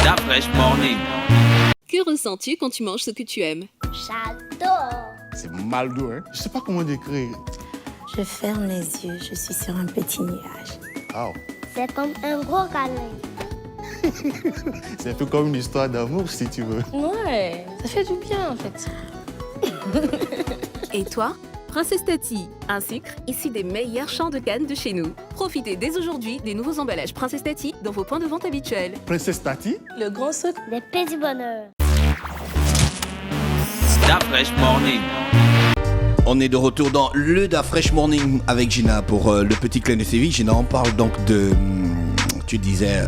La Fresh Morning. Que ressens-tu quand tu manges ce que tu aimes? J'adore. C'est maldo, hein. Je sais pas comment décrire. Je ferme les yeux, je suis sur un petit nuage. Wow. C'est comme un gros câlin. C'est un peu comme une histoire d'amour, si tu veux. Ouais, ça fait du bien en fait. Et toi? Princesse Tati, un sucre issu des meilleurs champs de canne de chez nous. Profitez dès aujourd'hui des nouveaux emballages Princesse Tati dans vos points de vente habituels. Princesse Tati? Le grand sucre. Des petits bonheurs. La Fresh Morning. On est de retour dans le Da Fresh Morning avec Gina pour le petit clin de séville. Gina, on parle donc de, tu disais,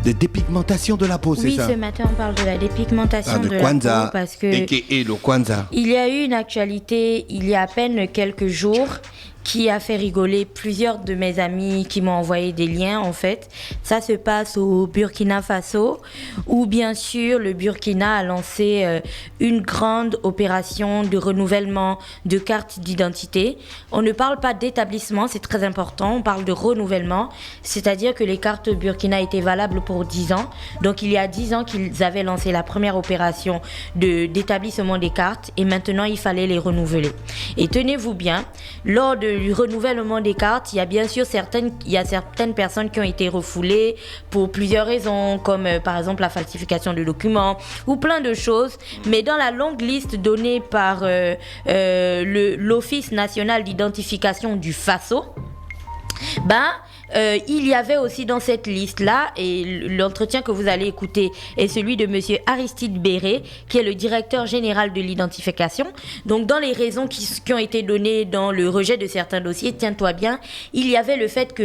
de dépigmentation de la peau, c'est Oui, ça? ce matin, on parle de la dépigmentation de Kwanzaa, la peau parce que a.k.a. le Kwanzaa. il y a eu une actualité il y a à peine quelques jours qui a fait rigoler plusieurs de mes amis qui m'ont envoyé des liens en fait. Ça se passe au Burkina Faso où bien sûr le Burkina a lancé une grande opération de renouvellement de cartes d'identité. On ne parle pas d'établissement, c'est très important, on parle de renouvellement, c'est-à-dire que les cartes Burkina étaient valables pour 10 ans. Donc il y a 10 ans qu'ils avaient lancé la première opération d'établissement des cartes et maintenant il fallait les renouveler. Et tenez-vous bien, lors du renouvellement des cartes, il y a bien sûr certaines personnes qui ont été refoulées pour plusieurs raisons, comme par exemple la falsification de documents ou plein de choses. Mais dans la longue liste donnée par l'Office national d'identification du Faso, il y avait aussi dans cette liste-là, et l'entretien que vous allez écouter est celui de monsieur Aristide Béré, qui est le directeur général de l'identification. Donc, dans les raisons qui ont été données dans le rejet de certains dossiers, tiens-toi bien, il y avait le fait que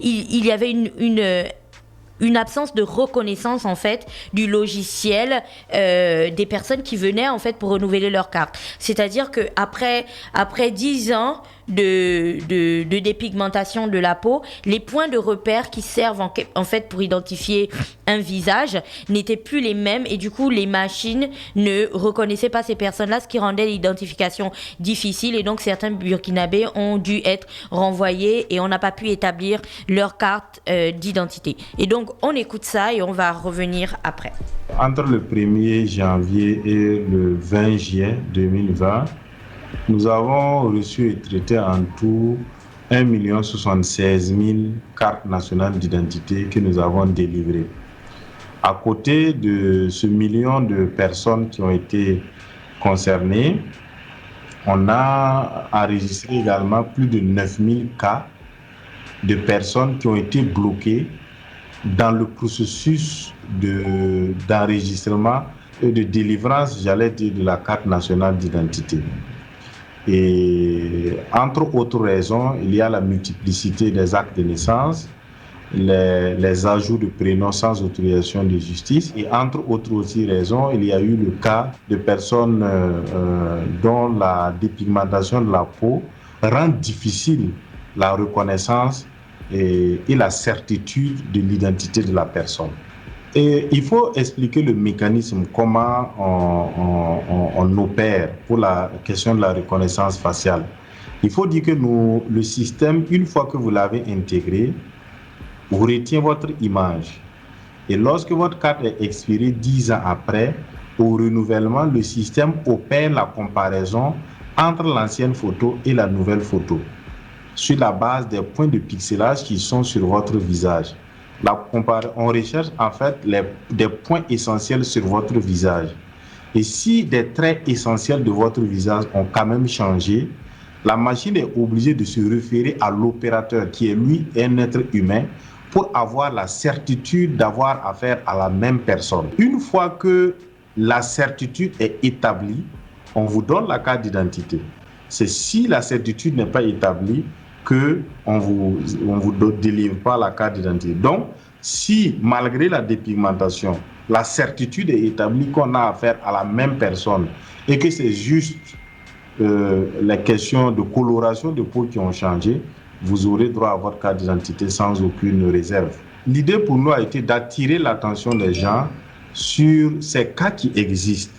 il y avait une absence de reconnaissance en fait du logiciel des personnes qui venaient en fait pour renouveler leur carte. C'est-à-dire que après 10 ans de dépigmentation de la peau, les points de repère qui servent en fait pour identifier un visage n'étaient plus les mêmes et du coup les machines ne reconnaissaient pas ces personnes-là, ce qui rendait l'identification difficile et donc certains Burkinabés ont dû être renvoyés et on n'a pas pu établir leur carte d'identité. Et donc on écoute ça et on va revenir après. Entre le 1er janvier et le 20 juillet 2020, nous avons reçu et traité en tout 1 076 000 cartes nationales d'identité que nous avons délivrées. À côté de ce million de personnes qui ont été concernées, on a enregistré également plus de 9 000 cas de personnes qui ont été bloquées dans le processus d'enregistrement et de délivrance, j'allais dire, de la carte nationale d'identité. Et entre autres raisons, il y a la multiplicité des actes de naissance, les ajouts de prénoms sans autorisation de justice et entre autres aussi raisons, il y a eu le cas de personnes dont la dépigmentation de la peau rend difficile la reconnaissance et la certitude de l'identité de la personne. Et il faut expliquer le mécanisme, comment on opère pour la question de la reconnaissance faciale. Il faut dire que le système, une fois que vous l'avez intégré, vous retient votre image. Et lorsque votre carte est expirée 10 ans après, au renouvellement, le système opère la comparaison entre l'ancienne photo et la nouvelle photo, sur la base des points de pixelage qui sont sur votre visage. On recherche en fait des points essentiels sur votre visage. Et si des traits essentiels de votre visage ont quand même changé, la machine est obligée de se référer à l'opérateur qui est lui un être humain pour avoir la certitude d'avoir affaire à la même personne. Une fois que la certitude est établie, on vous donne la carte d'identité. C'est si la certitude n'est pas établie qu'on vous délivre pas la carte d'identité. Donc, si malgré la dépigmentation, la certitude est établie qu'on a affaire à la même personne et que c'est juste les questions de coloration de peau qui ont changé, vous aurez droit à votre carte d'identité sans aucune réserve. L'idée pour nous a été d'attirer l'attention des gens sur ces cas qui existent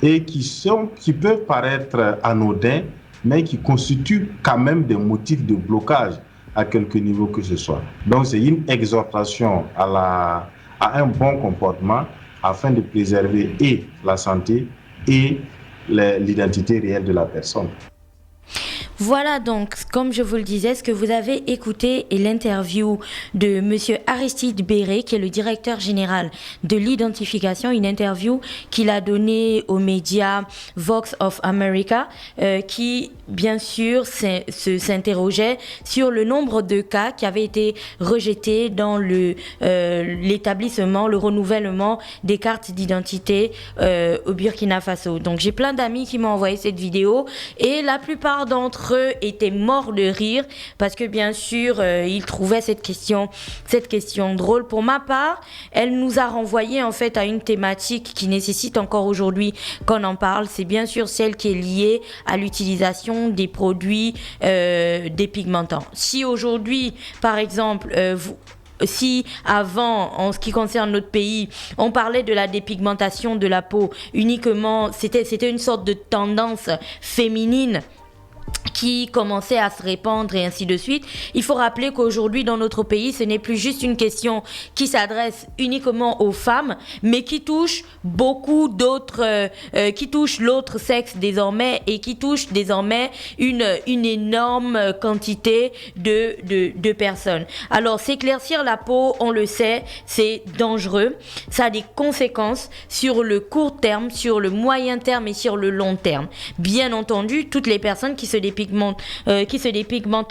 et qui peuvent paraître anodins, mais qui constituent quand même des motifs de blocage à quelque niveau que ce soit. Donc c'est une exhortation à à un bon comportement afin de préserver et la santé et l'identité réelle de la personne. Voilà donc, comme je vous le disais, ce que vous avez écouté est l'interview de Monsieur Aristide Béré, qui est le directeur général de l'identification, une interview qu'il a donnée aux médias Vox of America, qui bien sûr s'interrogeait sur le nombre de cas qui avaient été rejetés dans l'établissement, le renouvellement des cartes d'identité au Burkina Faso. Donc j'ai plein d'amis qui m'ont envoyé cette vidéo et la plupart d'entre eux étaient morts de rire parce que bien sûr ils trouvaient cette question drôle. Pour ma part, elle nous a renvoyé en fait à une thématique qui nécessite encore aujourd'hui qu'on en parle. C'est bien sûr celle qui est liée à l'utilisation des produits dépigmentants. Si aujourd'hui, par exemple, si avant, en ce qui concerne notre pays, on parlait de la dépigmentation de la peau uniquement, c'était une sorte de tendance féminine qui commençait à se répandre et ainsi de suite. Il faut rappeler qu'aujourd'hui dans notre pays, ce n'est plus juste une question qui s'adresse uniquement aux femmes, mais qui touche beaucoup d'autres, qui touche l'autre sexe désormais et qui touche désormais une énorme quantité de personnes. Alors s'éclaircir la peau, on le sait, c'est dangereux. Ça a des conséquences sur le court terme, sur le moyen terme et sur le long terme. Bien entendu, toutes les personnes qui se dépigmentent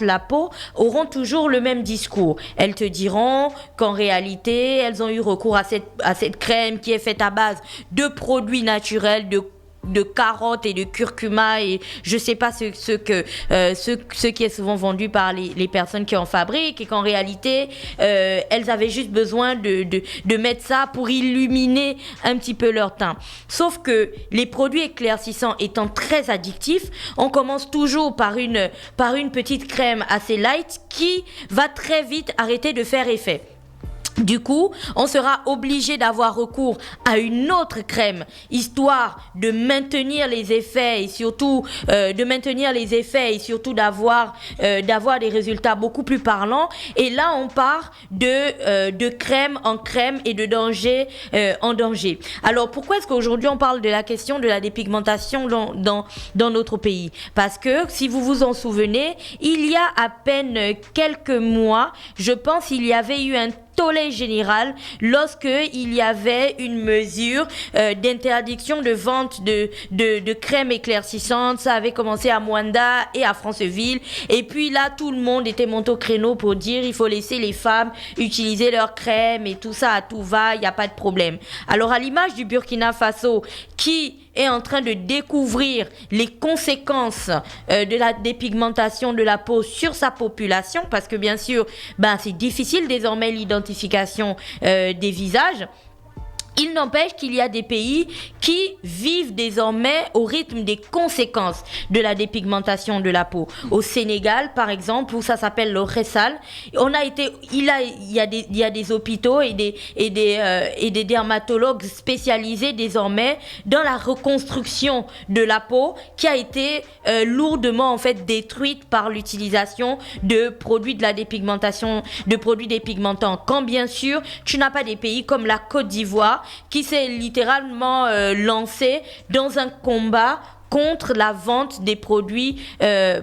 la peau auront toujours le même discours. Elles te diront qu'en réalité, elles ont eu recours à cette crème qui est faite à base de produits naturels, de carottes et de curcuma et je sais pas ce qui est souvent vendu par les personnes qui en fabriquent et qu'en réalité elles avaient juste besoin de mettre ça pour illuminer un petit peu leur teint. Sauf que les produits éclaircissants étant très addictifs, on commence toujours par une petite crème assez light qui va très vite arrêter de faire effet. Du coup, on sera obligé d'avoir recours à une autre crème, histoire de maintenir les effets et surtout d'avoir des résultats beaucoup plus parlants. Et là, on part de crème en crème et de danger en danger. Alors, pourquoi est-ce qu'aujourd'hui on parle de la question de la dépigmentation dans notre pays? Parce que, si vous vous en souvenez, il y a à peine quelques mois, je pense, il y avait eu un tollé général lorsque il y avait une mesure d'interdiction de vente de crème éclaircissante. Ça avait commencé à Moanda et à Franceville et puis là tout le monde était monté au créneau pour dire il faut laisser les femmes utiliser leur crème et tout ça à tout va, il n'y a pas de problème. Alors à l'image du Burkina Faso qui est en train de découvrir les conséquences de la dépigmentation de la peau sur sa population, parce que bien sûr, c'est difficile désormais l'identification des visages. Il n'empêche qu'il y a des pays qui vivent désormais au rythme des conséquences de la dépigmentation de la peau. Au Sénégal, par exemple, où ça s'appelle le Ressal, il y a des hôpitaux et des dermatologues spécialisés désormais dans la reconstruction de la peau qui a été lourdement en fait détruite par l'utilisation de produits de la dépigmentation, de produits dépigmentants. Quand bien sûr, tu n'as pas des pays comme la Côte d'Ivoire qui s'est littéralement lancé dans un combat contre la vente des produits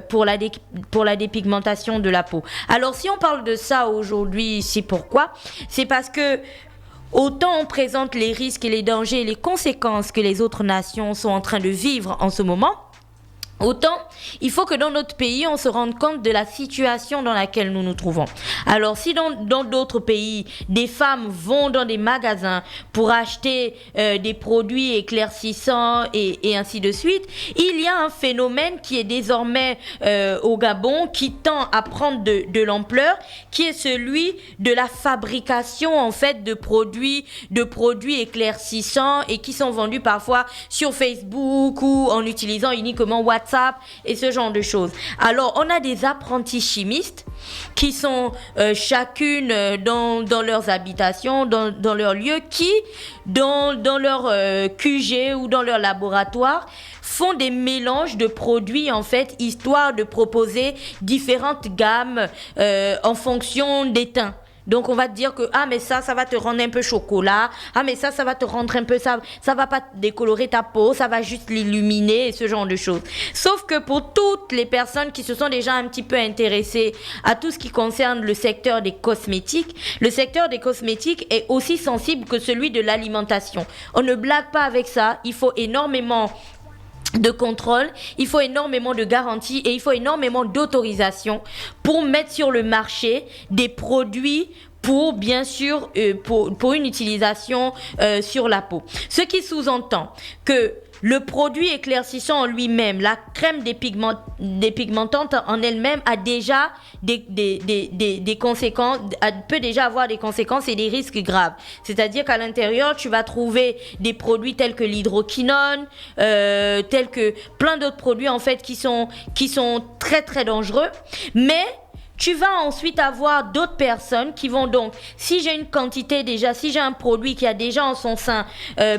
pour la dépigmentation de la peau. Alors si on parle de ça aujourd'hui, c'est pourquoi? C'est parce que autant on présente les risques et les dangers et les conséquences que les autres nations sont en train de vivre en ce moment, autant, il faut que dans notre pays, on se rende compte de la situation dans laquelle nous nous trouvons. Alors, si dans d'autres pays, des femmes vont dans des magasins pour acheter des produits éclaircissants et ainsi de suite, il y a un phénomène qui est désormais au Gabon, qui tend à prendre de l'ampleur, qui est celui de la fabrication en fait de produits éclaircissants et qui sont vendus parfois sur Facebook ou en utilisant uniquement WhatsApp et ce genre de choses. Alors, on a des apprentis chimistes qui sont chacune dans leurs habitations, dans leurs lieux, qui, dans leur QG ou dans leur laboratoire, font des mélanges de produits, en fait, histoire de proposer différentes gammes en fonction des teints. Donc on va te dire que mais ça va te rendre un peu chocolat, mais ça va te rendre un peu ça va pas décolorer ta peau, ça va juste l'illuminer et ce genre de choses. Sauf que pour toutes les personnes qui se sont déjà un petit peu intéressées à tout ce qui concerne le secteur des cosmétiques, le secteur des cosmétiques est aussi sensible que celui de l'alimentation. On ne blague pas avec ça, il faut énormément de contrôle, il faut énormément de garanties et il faut énormément d'autorisation pour mettre sur le marché des produits pour bien sûr pour une utilisation sur la peau. Ce qui sous-entend que le produit éclaircissant en lui-même, la crème dépigmentante en elle-même a déjà des conséquences, peut déjà avoir des conséquences et des risques graves. C'est-à-dire qu'à l'intérieur, tu vas trouver des produits tels que l'hydroquinone, tels que plein d'autres produits en fait qui sont très très dangereux, mais tu vas ensuite avoir d'autres personnes qui vont donc, si j'ai un produit qui a déjà en son sein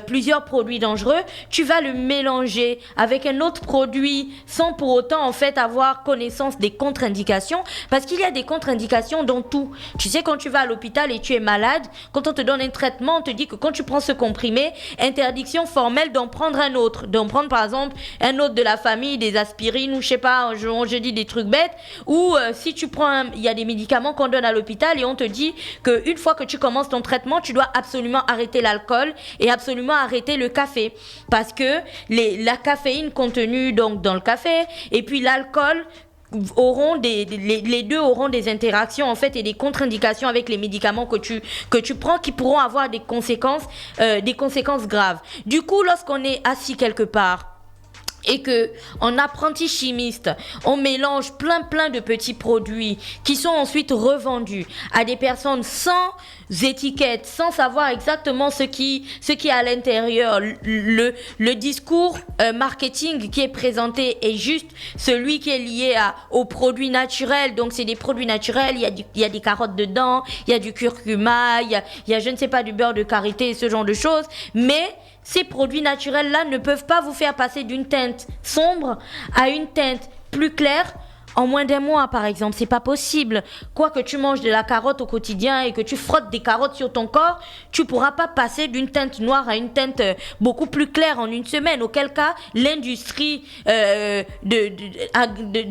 plusieurs produits dangereux, tu vas le mélanger avec un autre produit sans pour autant en fait avoir connaissance des contre-indications, parce qu'il y a des contre-indications dans tout. Tu sais, quand tu vas à l'hôpital et tu es malade, quand on te donne un traitement, on te dit que quand tu prends ce comprimé, interdiction formelle d'en prendre un autre, d'en prendre par exemple un autre de la famille, des aspirines ou je sais pas, je dis des trucs bêtes, ou si tu prends il y a des médicaments qu'on donne à l'hôpital et on te dit qu'une fois que tu commences ton traitement, tu dois absolument arrêter l'alcool et absolument arrêter le café. Parce que la caféine contenue donc dans le café et puis l'alcool les deux auront des interactions en fait et des contre-indications avec les médicaments que tu prends qui pourront avoir des conséquences graves. Du coup, lorsqu'on est assis quelque part et que en apprenti chimiste, on mélange plein de petits produits qui sont ensuite revendus à des personnes sans étiquette, sans savoir exactement ce qui est à l'intérieur. Le discours marketing qui est présenté est juste celui qui est lié aux produits naturels. Donc c'est des produits naturels, il y a des carottes dedans, il y a du curcuma, il y a je ne sais pas du beurre de karité, ce genre de choses, mais ces produits naturels-là ne peuvent pas vous faire passer d'une teinte sombre à une teinte plus claire en moins d'un mois, par exemple. C'est pas possible. Quoi que tu manges de la carotte au quotidien et que tu frottes des carottes sur ton corps, tu pourras pas passer d'une teinte noire à une teinte beaucoup plus claire en une semaine. Auquel cas, l'industrie de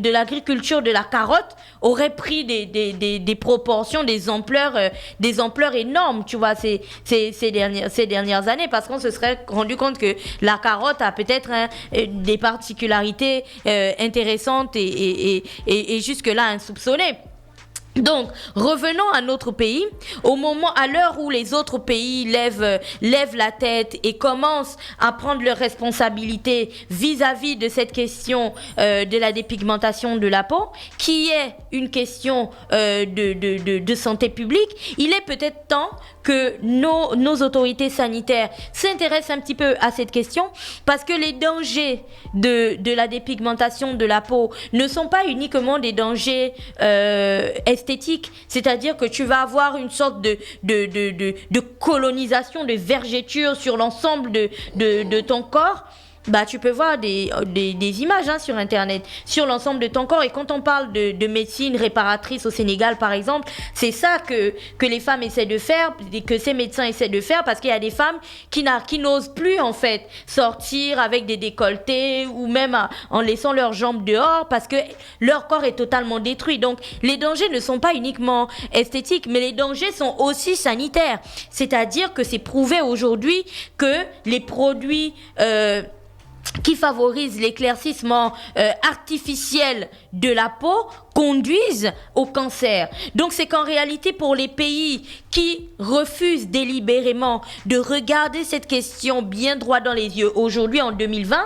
l'agriculture de la carotte aurait pris des proportions, des ampleurs énormes, tu vois, ces dernières années, parce qu'on se serait rendu compte que la carotte a peut-être des particularités intéressantes et jusque-là insoupçonnées. Donc, revenons à notre pays. À l'heure où les autres pays lèvent la tête et commencent à prendre leurs responsabilités vis-à-vis de cette question de la dépigmentation de la peau, qui est une question de santé publique, il est peut-être temps que nos autorités sanitaires s'intéressent un petit peu à cette question, parce que les dangers de la dépigmentation de la peau ne sont pas uniquement des dangers esthétique, c'est-à-dire que tu vas avoir une sorte de colonisation, de vergeture sur l'ensemble de ton corps. Bah, tu peux voir des images sur Internet sur l'ensemble de ton corps. Et quand on parle de médecine réparatrice au Sénégal, par exemple, c'est ça que les femmes essaient de faire, que ces médecins essaient de faire, parce qu'il y a des femmes qui n'osent plus en fait sortir avec des décolletés ou même en laissant leurs jambes dehors parce que leur corps est totalement détruit. Donc les dangers ne sont pas uniquement esthétiques, mais les dangers sont aussi sanitaires. C'est-à-dire que c'est prouvé aujourd'hui que les produits qui favorisent l'éclaircissement artificiel de la peau conduisent au cancer. Donc c'est qu'en réalité, pour les pays qui refusent délibérément de regarder cette question bien droit dans les yeux aujourd'hui en 2020,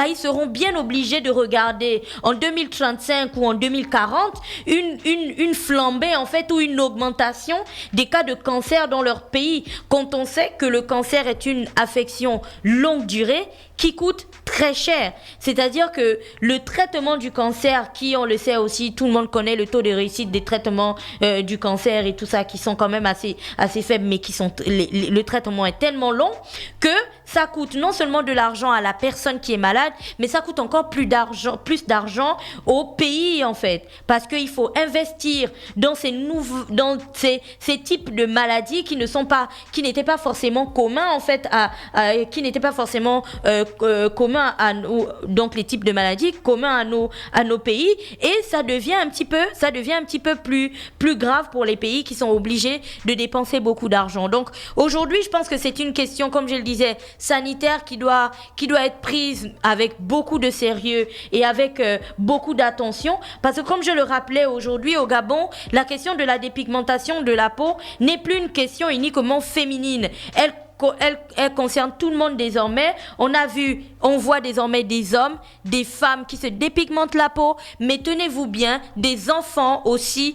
ils seront bien obligés de regarder en 2035 ou en 2040 une flambée en fait, ou une augmentation des cas de cancer dans leur pays, quand on sait que le cancer est une affection longue durée qui coûte très cher. C'est-à-dire que le traitement du cancer, qui, on le sait aussi, tout le le monde connaît le taux de réussite des traitements du cancer et tout ça, qui sont quand même assez faibles, mais qui sont le traitement est tellement long que ça coûte non seulement de l'argent à la personne qui est malade, mais ça coûte encore plus d'argent au pays en fait, parce qu'il faut investir dans ces types de maladies qui n'étaient pas forcément communs en fait, qui n'étaient pas forcément communs à nous, donc les types de maladies communs à nos pays, et ça devient un petit peu plus grave pour les pays qui sont obligés de dépenser beaucoup d'argent. Donc aujourd'hui, je pense que c'est une question, comme je le disais, sanitaire qui doit être prise avec beaucoup de sérieux et avec beaucoup d'attention, parce que comme je le rappelais aujourd'hui au Gabon, la question de la dépigmentation de la peau n'est plus une question uniquement féminine. Elle concerne tout le monde désormais. On voit désormais des hommes, des femmes qui se dépigmentent la peau, mais tenez-vous bien, des enfants aussi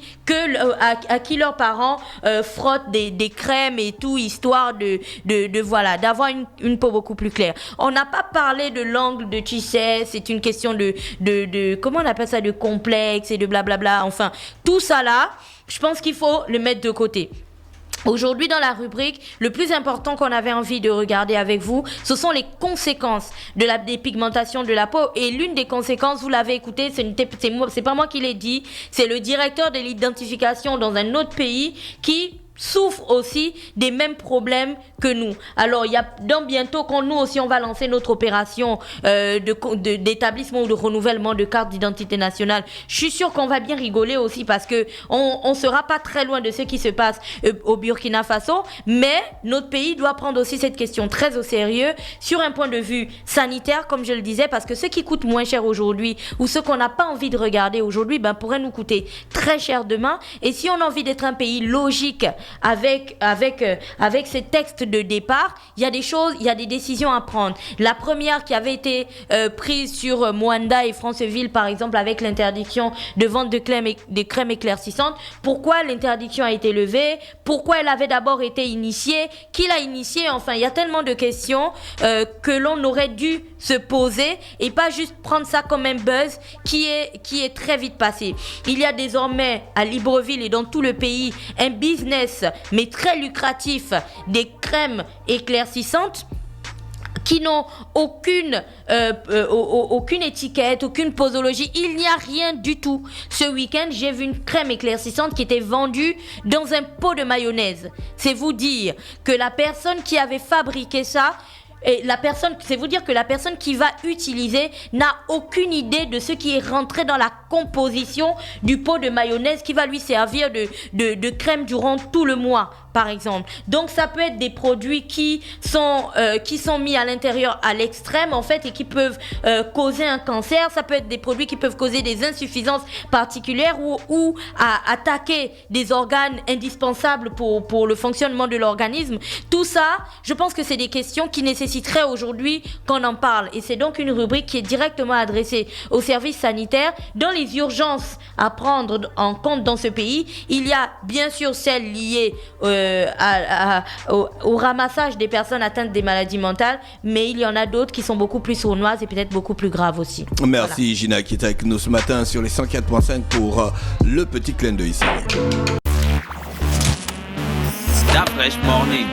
à qui leurs parents frottent des crèmes et tout, histoire d'avoir une peau beaucoup plus claire. On n'a pas parlé de l'angle de, tu sais, c'est une question de comment on appelle ça, de complexe et de blablabla. Enfin, tout ça là, je pense qu'il faut le mettre de côté. Aujourd'hui, dans la rubrique, le plus important qu'on avait envie de regarder avec vous, ce sont les conséquences de la dépigmentation de la peau. Et l'une des conséquences, vous l'avez écouté, c'est pas moi qui l'ai dit, c'est le directeur de l'identification dans un autre pays qui souffrent aussi des mêmes problèmes que nous. Alors, il y a bientôt, quand nous aussi on va lancer notre opération d'établissement ou de renouvellement de carte d'identité nationale, je suis sûre qu'on va bien rigoler aussi, parce que on sera pas très loin de ce qui se passe au Burkina Faso, mais notre pays doit prendre aussi cette question très au sérieux sur un point de vue sanitaire, comme je le disais, parce que ce qui coûte moins cher aujourd'hui ou ce qu'on n'a pas envie de regarder aujourd'hui, pourrait nous coûter très cher demain. Et si on a envie d'être un pays logique avec ces textes de départ, il y a des décisions à prendre. La première qui avait été prise sur Moanda et Franceville, par exemple, avec l'interdiction de vente de crèmes éclaircissantes. Pourquoi l'interdiction a été levée? Pourquoi elle avait d'abord été initiée? Qui l'a initiée? Enfin, il y a tellement de questions que l'on aurait dû se poser et pas juste prendre ça comme un buzz qui est très vite passé. Il y a désormais à Libreville et dans tout le pays un business mais très lucratif des crèmes éclaircissantes qui n'ont aucune étiquette, aucune posologie. Il n'y a rien du tout. Ce week-end, j'ai vu une crème éclaircissante qui était vendue dans un pot de mayonnaise. C'est vous dire que la personne qui avait fabriqué ça, c'est vous dire que la personne qui va utiliser n'a aucune idée de ce qui est rentré dans la composition du pot de mayonnaise qui va lui servir de crème durant tout le mois, par exemple. Donc ça peut être des produits qui sont mis à l'intérieur à l'extrême en fait, et qui peuvent causer un cancer. Ça peut être des produits qui peuvent causer des insuffisances particulières ou attaquer des organes indispensables pour le fonctionnement de l'organisme. Tout ça, je pense que c'est des questions qui nécessiterait aujourd'hui qu'on en parle, et c'est donc une rubrique qui est directement adressée aux services sanitaires. Dans les urgences à prendre en compte dans ce pays, il y a bien sûr celles liées au ramassage des personnes atteintes des maladies mentales, mais il y en a d'autres qui sont beaucoup plus sournoises et peut-être beaucoup plus graves aussi. Merci voilà. Gina qui est avec nous ce matin sur les 104.5 pour le petit clin d'œil ici. Stop Fresh Morning.